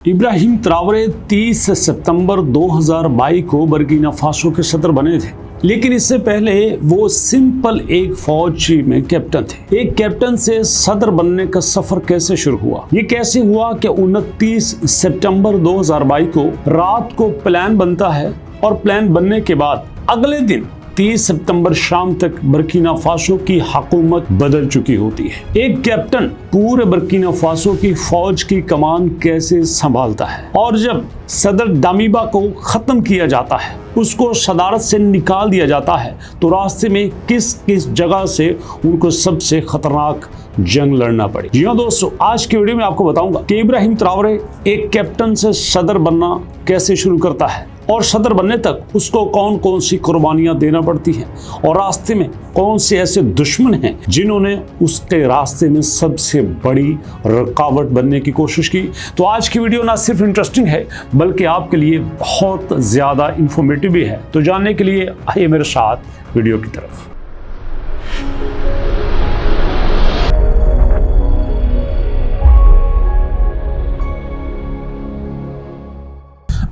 इब्राहिम ट्रावरे 30 सितंबर 2022 को Burkina Faso के सदर बने थे, लेकिन इससे पहले वो सिंपल एक फौज में कैप्टन थे। एक कैप्टन से सदर बनने का सफर कैसे शुरू हुआ? ये कैसे हुआ कि 29 सितंबर 2022 को रात को प्लान बनता है और प्लान बनने के बाद अगले दिन 30 सितंबर शाम तक बर्किना फासो की हुकूमत बदल चुकी होती है। एक कैप्टन पूरे बर्किना फासो की फौज की कमान कैसे संभालता है, और जब सदर दामिबा को खत्म किया जाता है, उसको सदारत से निकाल दिया जाता है, तो रास्ते में किस किस जगह से उनको सबसे खतरनाक जंग लड़ना पड़ी। जी हाँ दोस्तों, आज की वीडियो में आपको बताऊंगा कि इब्राहिम ट्रावरे एक कैप्टन से सदर बनना कैसे शुरू करता है और सदर बनने तक उसको कौन कौन सी कुर्बानियां देना पड़ती हैं, और रास्ते में कौन से ऐसे दुश्मन हैं जिन्होंने उसके रास्ते में सबसे बड़ी रुकावट बनने की कोशिश की। तो आज की वीडियो ना सिर्फ इंटरेस्टिंग है बल्कि आपके लिए बहुत ज्यादा इंफॉर्मेटिव भी है। तो जानने के लिए आइए मेरे साथ वीडियो की तरफ।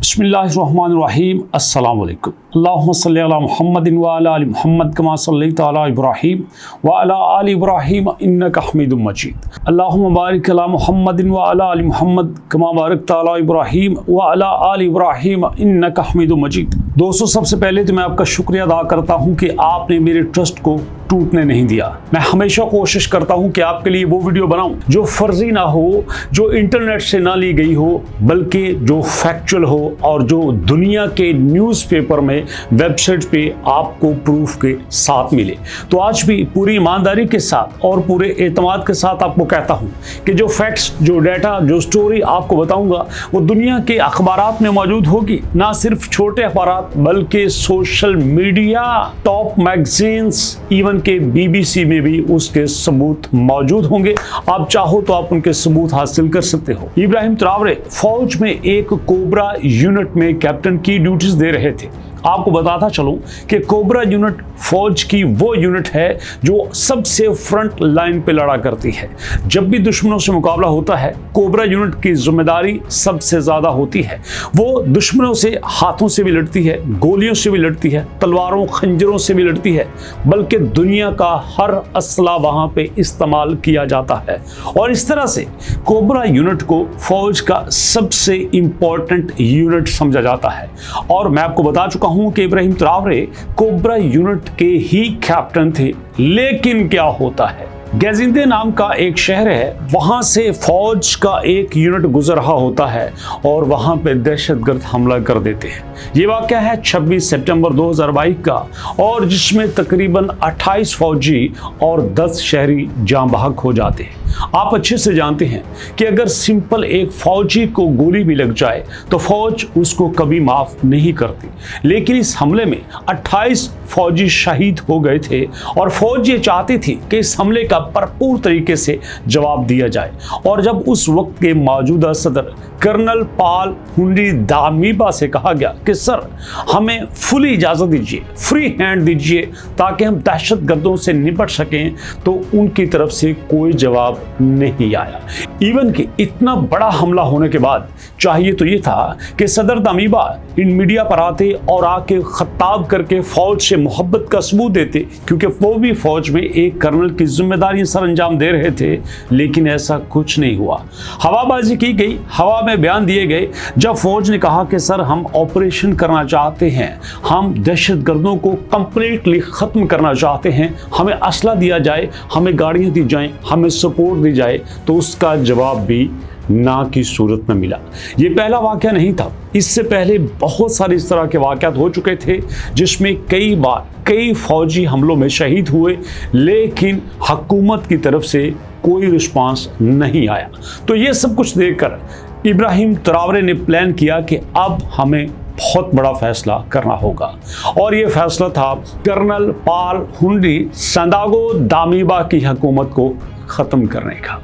बिस्मिल्लाहिर्रहमानिर्रहीम, अस्सलाम वालेकुम। अल्लाहुम्मा सल्ली अला मुहम्मदिन व अला आलि मुहम्मद कमा सल्लैता अला इब्राहीम व अला आलि इब्राहीम इन्नका हमीदुम मजीद। अल्लाहुम्मा बारिक अला मुहम्मदिन व अला आलि मुहम्मद कमा बारकता अला इब्राहीम व अला आलि इब्राहीम इन्नका हमीदुम मजीद। दोस्तों, सबसे पहले तो मैं आपका शुक्रिया अदा करता हूँ कि आपने मेरे ट्रस्ट को टूटने नहीं दिया। मैं हमेशा कोशिश करता हूं कि आपके लिए वो वीडियो बनाऊं जो फर्जी ना हो, जो इंटरनेट से ना ली गई हो, बल्कि जो फैक्चुअल हो और जो दुनिया के न्यूज़पेपर में, वेबसाइट पे आपको प्रूफ के साथ मिले। तो आज भी पूरी ईमानदारी के साथ और पूरे एतमाद के साथ आपको कहता हूं कि जो फैक्ट्स, जो डाटा, जो स्टोरी आपको बताऊंगा वो दुनिया के अखबारात में मौजूद होगी। ना सिर्फ छोटे अखबारात बल्कि social media, top magazines, even के बीबीसी में भी उसके सबूत मौजूद होंगे। आप चाहो तो आप उनके सबूत हासिल कर सकते हो। इब्राहिम ट्रावरे फौज में एक कोबरा यूनिट में कैप्टन की ड्यूटीज दे रहे थे। आपको बताता चलूं कि कोबरा यूनिट फौज की वो यूनिट है जो सबसे फ्रंट लाइन पे लड़ा करती है। जब भी दुश्मनों से मुकाबला होता है, कोबरा यूनिट की जिम्मेदारी सबसे ज्यादा होती है। वो दुश्मनों से हाथों से भी लड़ती है, गोलियों से भी लड़ती है, तलवारों खंजरों से भी लड़ती है, बल्कि दुनिया का हर असला वहां पे इस्तेमाल किया जाता है। और इस तरह से कोबरा यूनिट को फौज का सबसे इंपॉर्टेंट यूनिट समझा जाता है। और मैं आपको बता चुका हूं कि इब्राहिम ट्रावरे कोबरा यूनिट के ही कैप्टन थे। लेकिन क्या होता है, गैजिंदे नाम का एक शहर है, वहां से फौज का एक यूनिट गुजर रहा होता है और वहां पे दहशतगर्द हमला कर देते हैं। ये वाकया है 26 सितंबर 2022 का, और जिसमें तकरीबन 28 फौजी और 10 शहरी जाँ बहक हो जाते हैं। आप अच्छे से जानते हैं कि अगर सिंपल एक फौजी को गोली भी लग जाए तो फौज उसको कभी माफ नहीं करती, लेकिन इस हमले में 28 फौजी शहीद हो गए थे और फौज ये चाहती थी कि इस हमले का भरपूर तरीके से जवाब दिया जाए। और जब उस वक्त के मौजूदा सदर कर्नल पॉल हेनरी दामिबा से कहा गया कि सर, हमें फुली इजाज़त दीजिए, फ्री हैंड दीजिए ताकि हम दहशतगर्दों से निपट सकें, तो उनकी तरफ से कोई जवाब नहीं आया। इवन कि इतना बड़ा हमला होने के बाद चाहिए तो ये था कि सदर दामिबा इन मीडिया पर आते और आके खिताब करके फौज से मोहब्बत का सबूत देते, क्योंकि वो भी फौज में एक कर्नल की जिम्मेदारी सर अंजाम दे रहे थे। लेकिन ऐसा कुछ नहीं हुआ। हवाबाजी की गई, हवा में बयान दिए गए। जब फौज ने कहा कि सर, हम ऑपरेशन करना चाहते हैं, हम दहशतगर्दों को कंप्लीटली खत्म करना चाहते हैं, हमें असला दिया जाए, हमें गाड़ियां दी जाएं, हमें सपोर्ट दी जाए, तो उसका जवाब भी ना की सूरत में मिला। ये पहला वाकया नहीं था, इससे पहले बहुत सारे इस तरह के वाकयात हो चुके थे जिसमें कई बार कई फौजी हमलों में शहीद हुए, लेकिन हुकूमत की तरफ से कोई रिस्पांस नहीं आया। तो ये सब कुछ देखकर इब्राहिम ट्रावरे ने प्लान किया कि अब हमें बहुत बड़ा फैसला करना होगा, और ये फैसला था कर्नल पॉल हेनरी संदागो दामिबा की हुकूमत को ख़त्म करने का।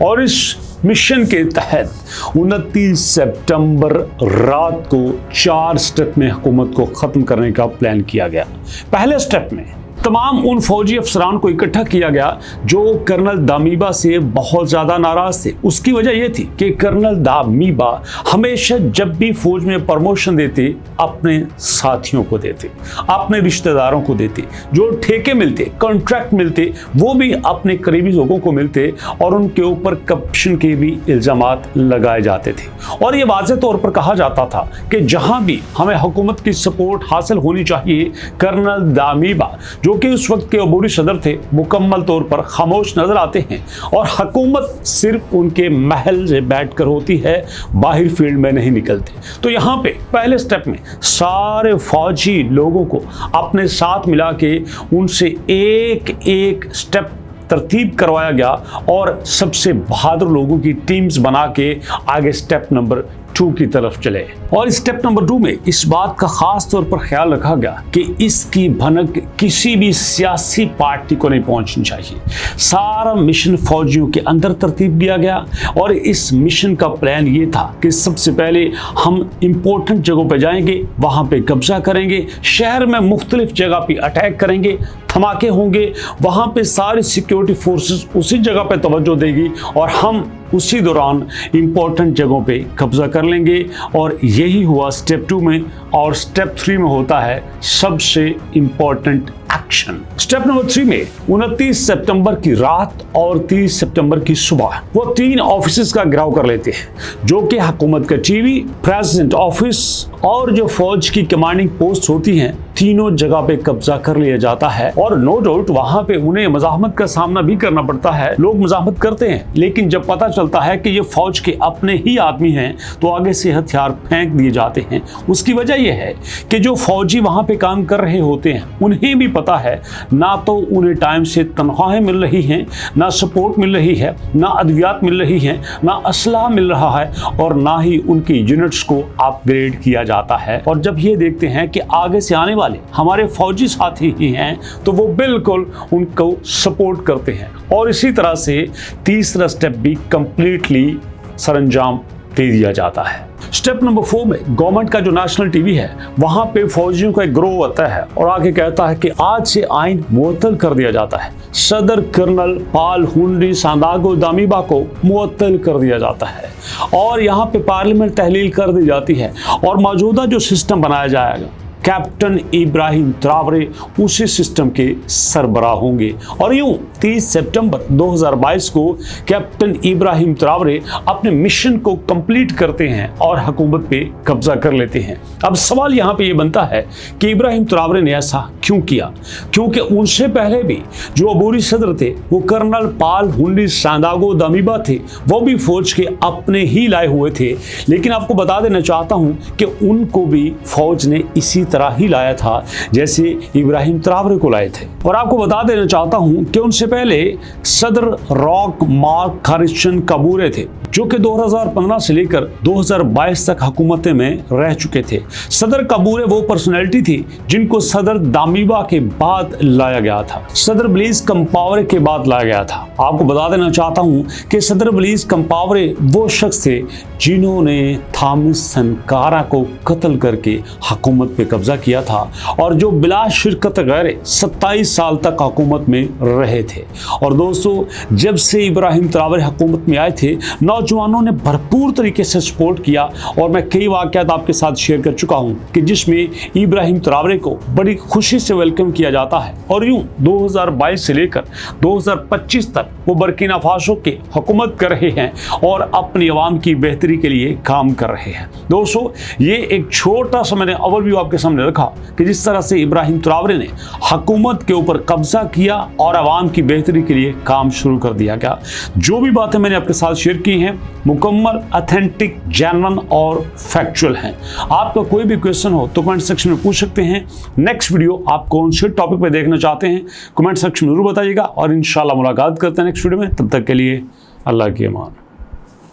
और इस मिशन के तहत 29 सितंबर रात को 4 स्टेप में हुकूमत को ख़त्म करने का प्लान किया गया। पहले स्टेप में तमाम उन फौजी अफसरान को इकट्ठा किया गया जो कर्नल दामीबा से बहुत ज़्यादा नाराज थे। उसकी वजह यह थी कि कर्नल दामीबा हमेशा जब भी फौज में प्रमोशन देते अपने साथियों को देते, अपने रिश्तेदारों को देते, जो ठेके मिलते, कॉन्ट्रैक्ट मिलते, वो भी अपने करीबी लोगों को मिलते और उनके ऊपर करप्शन के भी इल्जामात लगाए जाते थे। और ये वाज़ेह तौर पर कहा जाता था कि जहां भी हमें हुकूमत की सपोर्ट हासिल होनी चाहिए, कर्नल दामीबा जो कि उस वक्त के अबूरी सदर थे, मुकम्मल तौर पर खामोश नजर आते हैं और हुकूमत सिर्फ उनके महल से बैठकर होती है, बाहर फील्ड में नहीं निकलते। तो यहाँ पे पहले स्टेप में सारे फौजी लोगों को अपने साथ मिला के उनसे एक एक स्टेप तरतीब करवाया गया और सबसे बहादुर लोगों की टीम्स बना के आगे स्टेप नंबर 2 की तरफ चले। और स्टेप नंबर 2 में इस बात का खास तौर पर ख्याल रखा गया कि इसकी भनक किसी भी सियासी पार्टी को नहीं पहुंचनी चाहिए। सारा मिशन फौजियों के अंदर तरतीब दिया गया और इस मिशन का प्लान ये था कि सबसे पहले हम इंपॉर्टेंट जगहों पर जाएंगे, वहां पे कब्जा करेंगे, शहर में मुख्तलिफ जगह पे अटैक करेंगे, धमाके होंगे, वहां पे सारी सिक्योरिटी फोर्सेस उसी जगह पे तवज्जो देगी और हम उसी दौरान इंपॉर्टेंट जगहों पे कब्जा कर लेंगे। और यही हुआ स्टेप 2 में। और स्टेप 3 में होता है सबसे इंपॉर्टेंट एक्शन। स्टेप नंबर 3 में 29 सितंबर की रात और 30 सितंबर की सुबह वो 3 ऑफिसेस का घेराव कर लेते हैं, जो कि हुकूमत का टीवी, प्रेसिडेंट ऑफिस और जो फौज की कमांडिंग पोस्ट होती हैं, तीनों जगह पे कब्जा कर लिया जाता है। और नो डाउट वहां पे उन्हें मज़ाहमत का सामना भी करना पड़ता है, लोग मज़ाहमत करते हैं, लेकिन जब पता चलता है कि ये फौज के अपने ही आदमी हैं तो आगे से हथियार फेंक दिए जाते हैं। उसकी वजह यह है कि जो फौजी वहां पे काम कर रहे होते हैं उन्हें भी पता है ना तो उन्हें टाइम से तनख्वाहें मिल रही हैं, ना सपोर्ट मिल रही है, ना अद्वियात मिल रही हैं, ना असलहा मिल रहा है और ना ही उनकी यूनिट्स को अपग्रेड किया जाता है। और जब ये देखते हैं कि आगे से आने वाले हमारे फौजी साथी ही हैं तो वो बिल्कुल उनको सपोर्ट करते हैं। और इसी तरह से तीसरा स्टेप भी कंप्लीटली सरंजाम दे दिया जाता है। स्टेप नंबर 4 में गवर्नमेंट का जो नेशनल टीवी है वहां पे फौजियों का एक ग्रोह आता है और आगे कहता है कि आज से आइन मुअत्तल कर दिया जाता है। सदर कर्नल पाल हुनरी सांदागो दामीबा को मुअत्तल कर दिया जाता है और यहाँ पे पार्लियामेंट तहलील कर दी जाती है और मौजूदा जो सिस्टम बनाया जाएगा, कैप्टन इब्राहिम त्रावरे उसी सिस्टम के सरबराह होंगे। और यूं 30 सितंबर 2022 को कैप्टन इब्राहिम त्रावरे अपने मिशन को कंप्लीट करते हैं और हुकूमत पे कब्जा कर लेते हैं। अब सवाल यहाँ पे ये बनता है कि इब्राहिम त्रावरे ने ऐसा क्यों किया, क्योंकि उनसे पहले भी जो अबूरी सदर थे वो कर्नल पाल हुनरी सांदागो दामीबा थे, वो भी फौज के अपने ही लाए हुए थे। लेकिन आपको बता देना चाहता हूँ कि उनको भी फौज ने इसी तरह ही लाया था जैसे इब्राहिम त्रावरे को लाए थे। और आपको बता देना चाहता हूं कि उनसे पहले सदर रॉक मार्क खारिशन कबूरे थे, जो कि 2015 से लेकर 2022 तक हुकूमतें में रह चुके थे। सदर कबूरे वो पर्सनैलिटी थी जिनको सदर दामीबा के बाद लाया गया था, सदर ब्लेज कंपावरे के बाद लाया गया था। आपको बता देना चाहता हूं कि सदर ब्लेज कंपावरे वो शख्स थे जिन्होंने थॉमस सनकारा को कत्ल करके हुकूमत पे कब्जा किया था और जो बिला शिरकत गैर 27 साल तक हुकूमत में रहे थे। और दोस्तों, जब से इब्राहिम त्रावरे हुकूमत में आए थे, नौजवानों ने भरपूर तरीके से सपोर्ट किया और मैं कई वाक़यात आपके साथ शेयर कर चुका हूं कि जिसमें इब्राहिम त्रावरे को बड़ी खुशी से वेलकम किया जाता है। और यूं 2022 से लेकर 2025 तक वो बर्किना फासो के हुकूमत कर रहे हैं और अपनी आवाम की बेहतरी के लिए काम कर रहे हैं। दोस्तों, ये एक छोटा सा मैंने ओवरव्यू आपके सामने रखा कि जिस तरह से इब्राहिम त्रावरे ने हुकूमत के ऊपर कब्जा किया और आवाम की बेहतरी के लिए काम शुरू कर दिया गया। जो भी बातें मैंने आपके साथ शेयर की हैं मुकम्मल, ऑथेंटिक, जेन्युइन और फैक्चुअल हैं। आपका कोई भी क्वेश्चन हो तो कमेंट सेक्शन में पूछ सकते हैं। नेक्स्ट वीडियो आप कौन से टॉपिक पर देखना चाहते हैं कमेंट सेक्शन में जरूर बताइएगा और इंशाल्लाह मुलाकात करते हैं नेक्स्ट वीडियो में। तब तक के लिए अल्लाह की अमान।